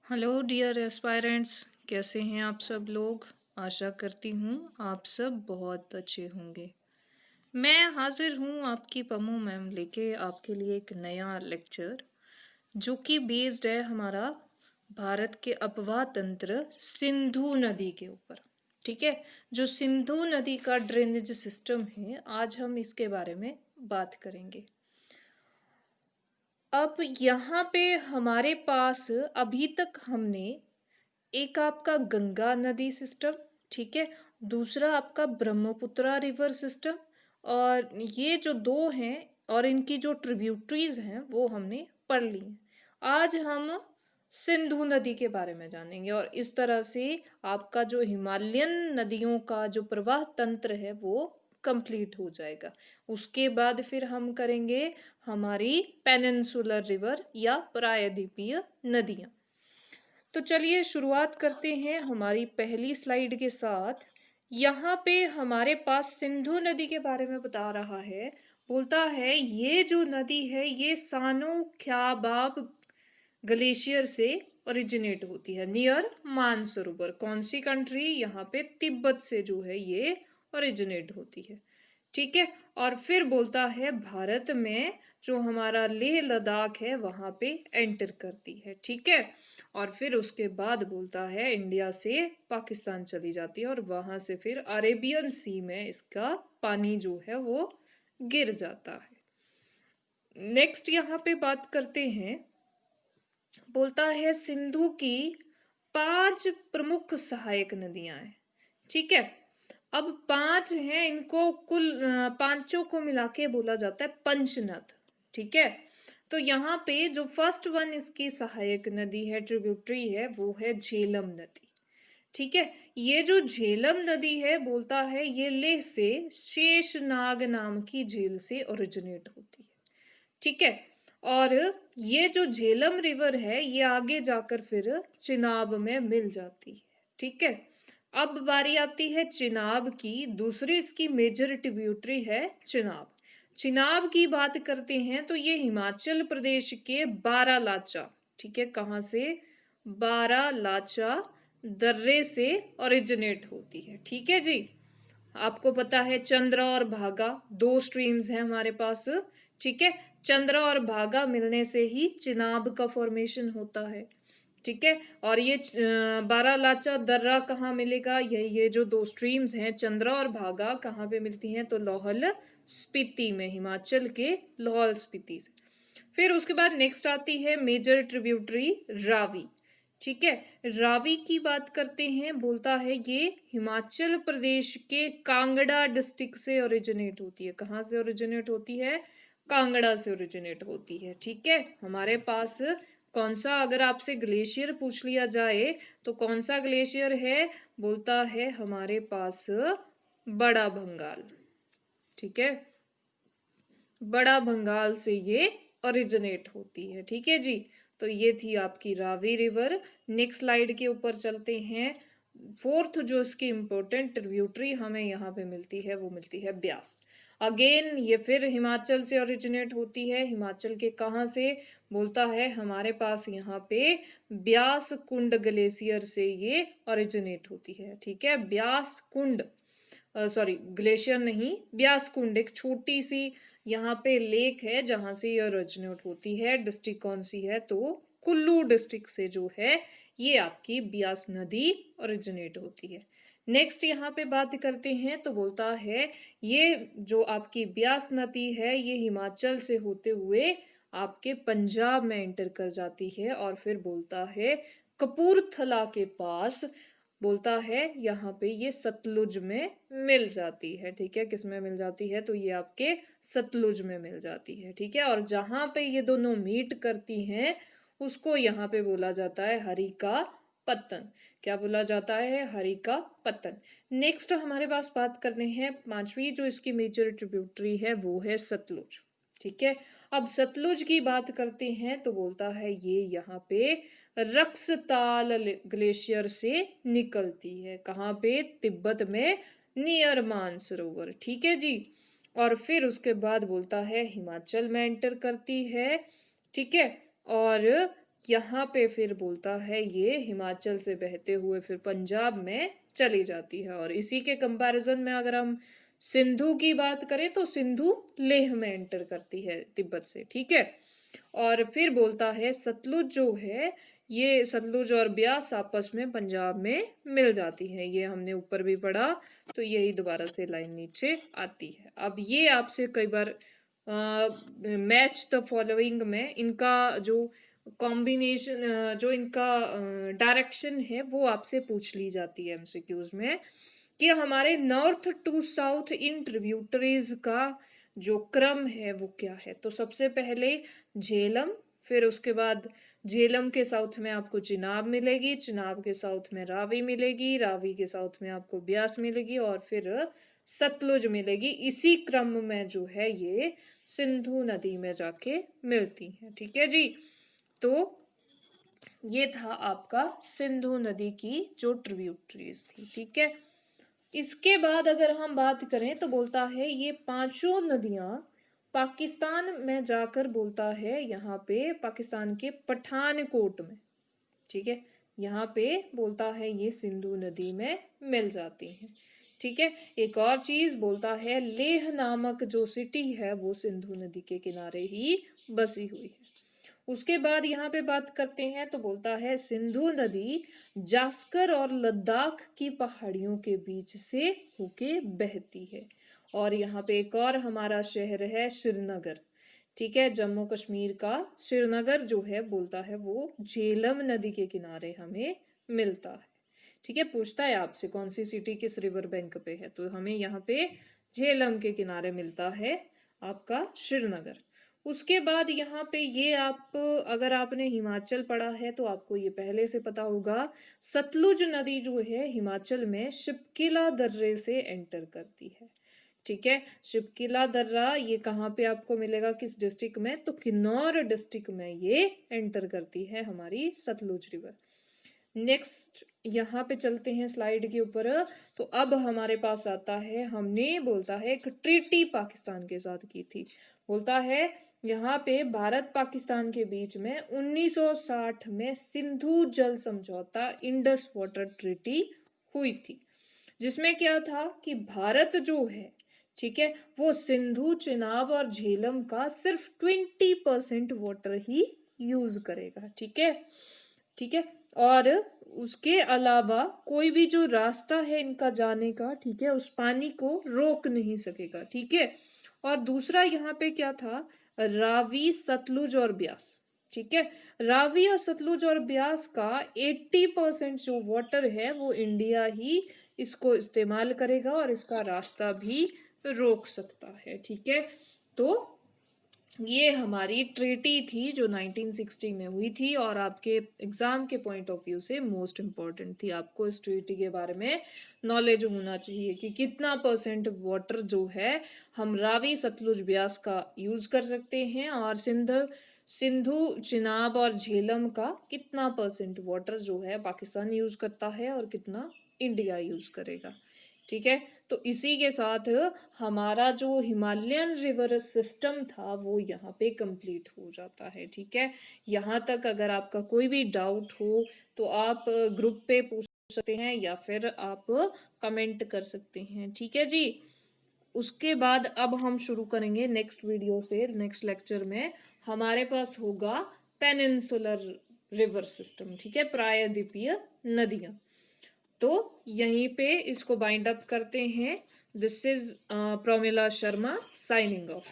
Hello dear aspirants, कैसे हैं आप सब लोग। आशा करती हूँ आप सब बहुत अच्छे होंगे। मैं हाजिर हूँ आपकी पम्मू मैम लेके आपके लिए एक नया लेक्चर जो कि बेस्ड है हमारा भारत के अपवाह तंत्र सिंधु नदी के ऊपर। ठीक है, जो सिंधु नदी का ड्रेनेज सिस्टम है आज हम इसके बारे में बात करेंगे। अब यहाँ पे हमारे पास अभी तक हमने एक आपका गंगा नदी सिस्टम, ठीक है, दूसरा आपका ब्रह्मपुत्रा रिवर सिस्टम, और ये जो दो हैं और इनकी जो ट्रिब्यूटरीज हैं वो हमने पढ़ ली हैं। आज हम सिंधु नदी के बारे में जानेंगे और इस तरह से आपका जो हिमालयन नदियों का जो प्रवाह तंत्र है वो कंप्लीट हो जाएगा। उसके बाद फिर हम करेंगे हमारी पेनिनसुलर रिवर या प्रायद्वीपीय नदियां। तो चलिए शुरुआत करते हैं हमारी पहली स्लाइड के साथ। यहाँ पे हमारे पास सिंधु नदी के बारे में बता रहा है, बोलता है ये जो नदी है ये सानो ख्याबाब ग्लेशियर से ओरिजिनेट होती है नियर मानसरोवर। कौन सी कंट्री, यहाँ पे तिब्बत से जो है ये ओरिजिनेट होती है। ठीक है, और फिर बोलता है भारत में जो हमारा लेह लद्दाख है वहां पे एंटर करती है। ठीक है, और फिर उसके बाद बोलता है इंडिया से पाकिस्तान चली जाती है और वहां से फिर अरेबियन सी में इसका पानी जो है वो गिर जाता है। नेक्स्ट यहाँ पे बात करते हैं, बोलता है सिंधु की 5 प्रमुख सहायक नदियां हैं। ठीक है, अब 5 हैं, इनको कुल पांचों को मिला के बोला जाता है पंचनद। ठीक है, तो यहाँ पे जो फर्स्ट वन इसकी सहायक नदी है, ट्रिब्यूटरी है, वो है झेलम नदी। ठीक है, ये जो झेलम नदी है बोलता है ये लेह से शेषनाग नाम की झील से ओरिजिनेट होती है। ठीक है, और ये जो झेलम रिवर है ये आगे जाकर फिर चिनाब में मिल जाती है। ठीक है, अब बारी आती है चिनाब की। दूसरी इसकी मेजर ट्रिब्यूटरी है चिनाब। चिनाब की बात करते हैं तो ये हिमाचल प्रदेश के बारालाचा, ठीक है, कहाँ से, बारालाचा दर्रे से ओरिजिनेट होती है। ठीक है जी, आपको पता है चंद्र और भागा दो स्ट्रीम्स हैं हमारे पास। ठीक है, चंद्र और भागा मिलने से ही चिनाब का फॉर्मेशन होता है। ठीक है, और ये बारालाचा दर्रा कहाँ मिलेगा, ये जो दो स्ट्रीम्स हैं चंद्रा और भागा कहाँ पे मिलती हैं, तो लाहौल स्पीति में, हिमाचल के लाहौल स्पीति से। फिर उसके बाद नेक्स्ट आती है मेजर ट्रिब्यूटरी रावी। ठीक है, रावी की बात करते हैं, बोलता है ये हिमाचल प्रदेश के कांगड़ा डिस्ट्रिक्ट से ओरिजिनेट होती है। कहाँ से ओरिजिनेट होती है, कांगड़ा से ओरिजिनेट होती है। ठीक है, हमारे पास कौन सा, अगर आपसे ग्लेशियर पूछ लिया जाए तो कौन सा ग्लेशियर है, बोलता है हमारे पास बड़ा भंगाल। ठीक है, बड़ा भंगाल से ये ओरिजिनेट होती है। ठीक है जी, तो ये थी आपकी रावी रिवर। नेक्स्ट स्लाइड के ऊपर चलते हैं। फोर्थ जो इसकी इंपॉर्टेंट ट्रिब्यूटरी हमें यहाँ पे मिलती है वो मिलती है ब्यास। अगेन ये फिर हिमाचल से ओरिजिनेट होती है। हिमाचल के कहाँ से, बोलता है हमारे पास यहाँ पे ब्यास कुंड ग्लेशियर से ये ओरिजिनेट होती है। ठीक है, ब्यास कुंड, सॉरी ग्लेशियर नहीं, ब्यास कुंड एक छोटी सी यहाँ पे लेक है जहां से ये ओरिजिनेट होती है। डिस्ट्रिक्ट कौन सी है, तो कुल्लू डिस्ट्रिक्ट से जो है ये आपकी ब्यास नदी ओरिजिनेट होती है। नेक्स्ट यहाँ पे बात करते हैं तो बोलता है ये जो आपकी ब्यास नदी है ये हिमाचल से होते हुए आपके पंजाब में एंटर कर जाती है और फिर बोलता है कपूरथला के पास, बोलता है यहाँ पे ये सतलुज में मिल जाती है। ठीक है, किस में मिल जाती है, तो ये आपके सतलुज में मिल जाती है। ठीक है, और जहां पे ये दोनों मीट करती हैं उसको यहाँ पे बोला जाता है हरि का पत्तन। क्या बोला जाता है, हरि का पत्तन। नेक्स्ट हमारे पास बात करने हैं पांचवी जो इसकी मेजर ट्रिब्यूटरी है वो है सतलुज। ठीक है, अब सतलुज की बात करते हैं तो बोलता है ये यहाँ पे रक्सताल ग्लेशियर से निकलती है। कहाँ पे, तिब्बत में नियर मानसरोवर। ठीक है जी, और फिर उसके बाद बोलता है हिमाचल में एंटर करती है। ठीक है, और यहाँ पे फिर बोलता है ये हिमाचल से बहते हुए फिर पंजाब में चली जाती है। और इसी के कंपैरिजन में अगर हम सिंधु की बात करें तो सिंधु लेह में एंटर करती है तिब्बत से, ठीक है। और फिर बोलता है सतलुज जो है, ये सतलुज और ब्यास आपस में पंजाब में मिल जाती है, ये हमने ऊपर भी पढ़ा, तो यही दोबारा से लाइन नीचे आती है। अब ये आपसे कई बार मैच द फॉलोइंग में इनका जो कॉम्बिनेशन, जो इनका डायरेक्शन है वो आपसे पूछ ली जाती है एमसीक्यूज में, कि हमारे north to south in tributaries का जो क्रम है वो क्या है। तो सबसे पहले झेलम, फिर उसके बाद झेलम के साउथ में आपको चिनाब मिलेगी, चिनाब के साउथ में रावी मिलेगी, रावी के साउथ में आपको ब्यास मिलेगी, और फिर सतलुज मिलेगी। इसी क्रम में जो है ये सिंधु नदी में जाके मिलती है, ठीक है जी। तो ये था आपका सिंधु नदी की जो ट्रिब्यूटरीज थी, ठीक है। इसके बाद अगर हम बात करें तो बोलता है ये पांचों नदियां पाकिस्तान में जाकर बोलता है यहाँ पे पाकिस्तान के पठानकोट में, ठीक है, यहाँ पे बोलता है ये सिंधु नदी में मिल जाती हैं, ठीक है। एक और चीज बोलता है लेह नामक जो सिटी है वो सिंधु नदी के किनारे ही बसी हुई है। उसके बाद यहाँ पे बात करते हैं तो बोलता है सिंधु नदी जास्कर और लद्दाख की पहाड़ियों के बीच से होके बहती है। और यहाँ पे एक और हमारा शहर है श्रीनगर, ठीक है, जम्मू कश्मीर का श्रीनगर जो है बोलता है वो झेलम नदी के किनारे हमें मिलता है, ठीक है। पूछता है आपसे कौन सी सिटी किस रिवर बैंक पे है, तो हमें यहाँ पे झेलम के किनारे मिलता है आपका श्रीनगर। उसके बाद यहाँ पे ये आप अगर आपने हिमाचल पढ़ा है तो आपको ये पहले से पता होगा, सतलुज नदी जो है हिमाचल में शिपकिला दर्रे से एंटर करती है, ठीक है। शिपकिला दर्रा ये कहाँ पे आपको मिलेगा, किस डिस्ट्रिक्ट में, तो किन्नौर डिस्ट्रिक्ट में ये एंटर करती है हमारी सतलुज रिवर। नेक्स्ट यहाँ पे चलते हैं स्लाइड के ऊपर। तो अब हमारे पास आता है, हमने बोलता है एक ट्रीटी पाकिस्तान के साथ की थी, बोलता है यहाँ पे भारत पाकिस्तान के बीच में 1960 में सिंधु जल समझौता इंडस वाटर ट्रीटी हुई थी, जिसमें क्या था कि भारत जो है, ठीक है, वो सिंधु चिनाब और झेलम का सिर्फ 20% वाटर ही यूज करेगा, ठीक है, ठीक है। और उसके अलावा कोई भी जो रास्ता है इनका जाने का, ठीक है, उस पानी को रोक नहीं सकेगा, ठीक है। और दूसरा यहाँ पे क्या था, रावी सतलुज और ब्यास, ठीक है, रावी और सतलुज और ब्यास का 80% जो वाटर है वो इंडिया ही इसको इस्तेमाल करेगा और इसका रास्ता भी रोक सकता है, ठीक है। तो ये हमारी ट्रीटी थी जो 1960 में हुई थी, और आपके एग्जाम के पॉइंट ऑफ व्यू से मोस्ट इम्पॉर्टेंट थी। आपको इस ट्रीटी के बारे में नॉलेज होना चाहिए कि कितना परसेंट वाटर जो है हम रावी सतलुज ब्यास का यूज कर सकते हैं, और सिंधु चिनाब और झेलम का कितना परसेंट वाटर जो है पाकिस्तान यूज करता है और कितना इंडिया यूज करेगा, ठीक है। तो इसी के साथ हमारा जो हिमालयन रिवर सिस्टम था वो यहाँ पे कंप्लीट हो जाता है, ठीक है। यहाँ तक अगर आपका कोई भी डाउट हो तो आप ग्रुप पे पूछ सकते हैं या फिर आप कमेंट कर सकते हैं, ठीक है जी। उसके बाद अब हम शुरू करेंगे नेक्स्ट वीडियो से, नेक्स्ट लेक्चर में हमारे पास होगा पेनिनसुलर रिवर सिस्टम, ठीक है, प्रायद्वीपीय नदियां। तो यहीं पे इसको बाइंड अप करते हैं। This is Pramila Sharma signing off.